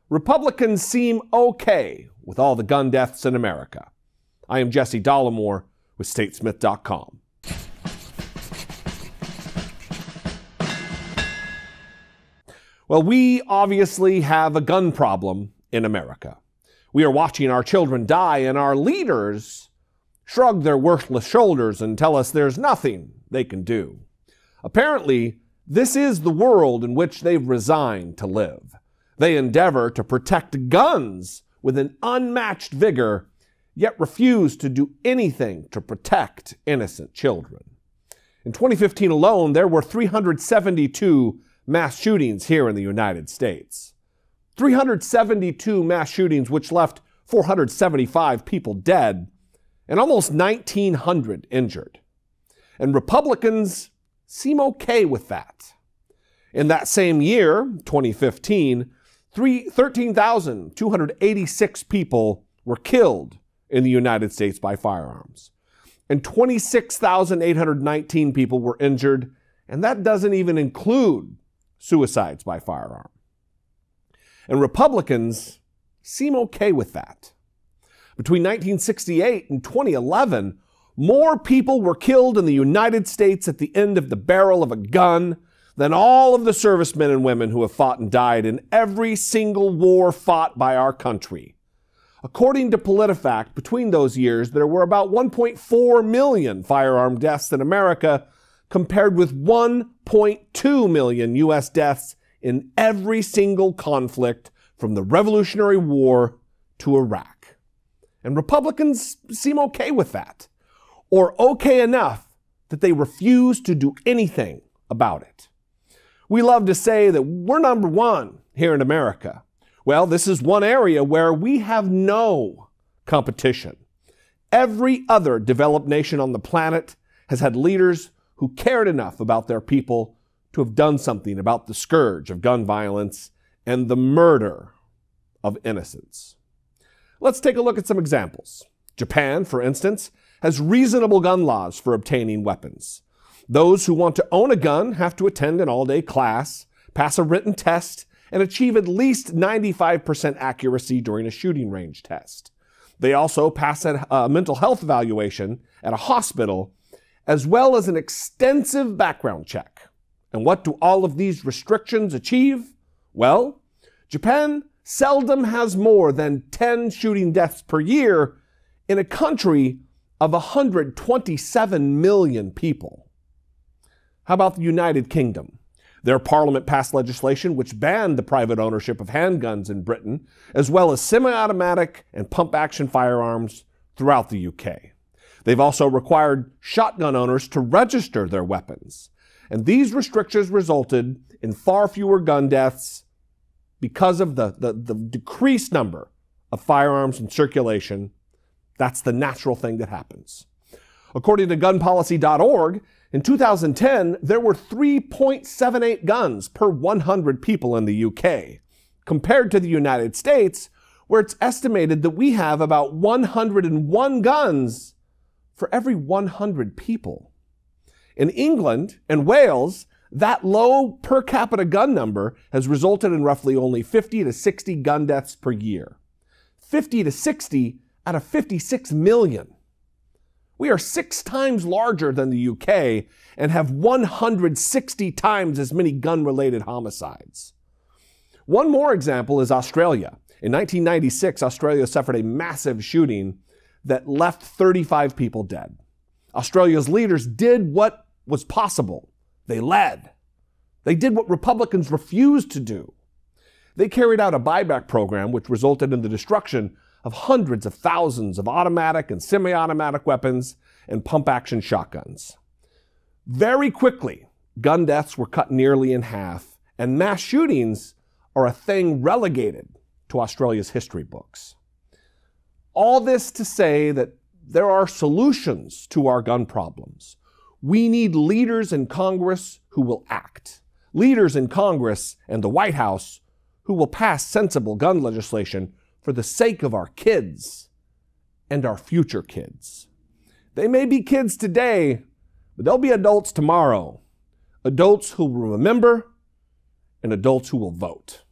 Republicans seem okay with all the gun deaths in America. I am Jesse Dollemore with Statesmith.com. Well, we obviously have a gun problem in America. We are watching our children die, and our leaders shrug their worthless shoulders and tell us there's nothing they can do. Apparently, this is the world in which they've resigned to live. They endeavor to protect guns with an unmatched vigor, yet refuse to do anything to protect innocent children. In 2015 alone, there were 372 mass shootings here in the United States. 372 mass shootings, which left 475 people dead and almost 1,900 injured. And Republicans seem okay with that. In that same year, 2015, 13,286 people were killed in the United States by firearms, and 26,819 people were injured, and that doesn't even include suicides by firearm. And Republicans seem okay with that. Between 1968 and 2011, more people were killed in the United States at the end of the barrel of a gun than all of the servicemen and women who have fought and died in every single war fought by our country. According to PolitiFact, between those years, there were about 1.4 million firearm deaths in America, compared with 1.2 million U.S. deaths in every single conflict from the Revolutionary War to Iraq. And Republicans seem okay with that, or okay enough that they refuse to do anything about it. We love to say that we're number one here in America. Well, this is one area where we have no competition. Every other developed nation on the planet has had leaders who cared enough about their people to have done something about the scourge of gun violence and the murder of innocents. Let's take a look at some examples. Japan, for instance, has reasonable gun laws for obtaining weapons. Those who want to own a gun have to attend an all-day class, pass a written test, and achieve at least 95% accuracy during a shooting range test. They also pass a mental health evaluation at a hospital, as well as an extensive background check. And what do all of these restrictions achieve? Well, Japan seldom has more than 10 shooting deaths per year in a country of 127 million people. How about the United Kingdom? Their parliament passed legislation which banned the private ownership of handguns in Britain, as well as semi-automatic and pump-action firearms throughout the UK. They've also required shotgun owners to register their weapons. And these restrictions resulted in far fewer gun deaths because of the decreased number of firearms in circulation. That's the natural thing that happens. According to gunpolicy.org, in 2010, there were 3.78 guns per 100 people in the UK, compared to the United States, where it's estimated that we have about 101 guns for every 100 people. In England and Wales, that low per capita gun number has resulted in roughly only 50 to 60 gun deaths per year. 50 to 60 out of 56 million. We are 6 times larger than the UK and have 160 times as many gun-related homicides. One more example is Australia. In 1996, Australia suffered a massive shooting that left 35 people dead. Australia's leaders did what was possible. They led. They did what Republicans refused to do. They carried out a buyback program which resulted in the destruction of hundreds of thousands of automatic and semi-automatic weapons and pump-action shotguns. Very quickly, gun deaths were cut nearly in half, and mass shootings are a thing relegated to Australia's history books. All this to say that there are solutions to our gun problems. We need leaders in Congress who will act. Leaders in Congress and the White House who will pass sensible gun legislation for the sake of our kids and our future kids. They may be kids today, but they'll be adults tomorrow. Adults who will remember and adults who will vote.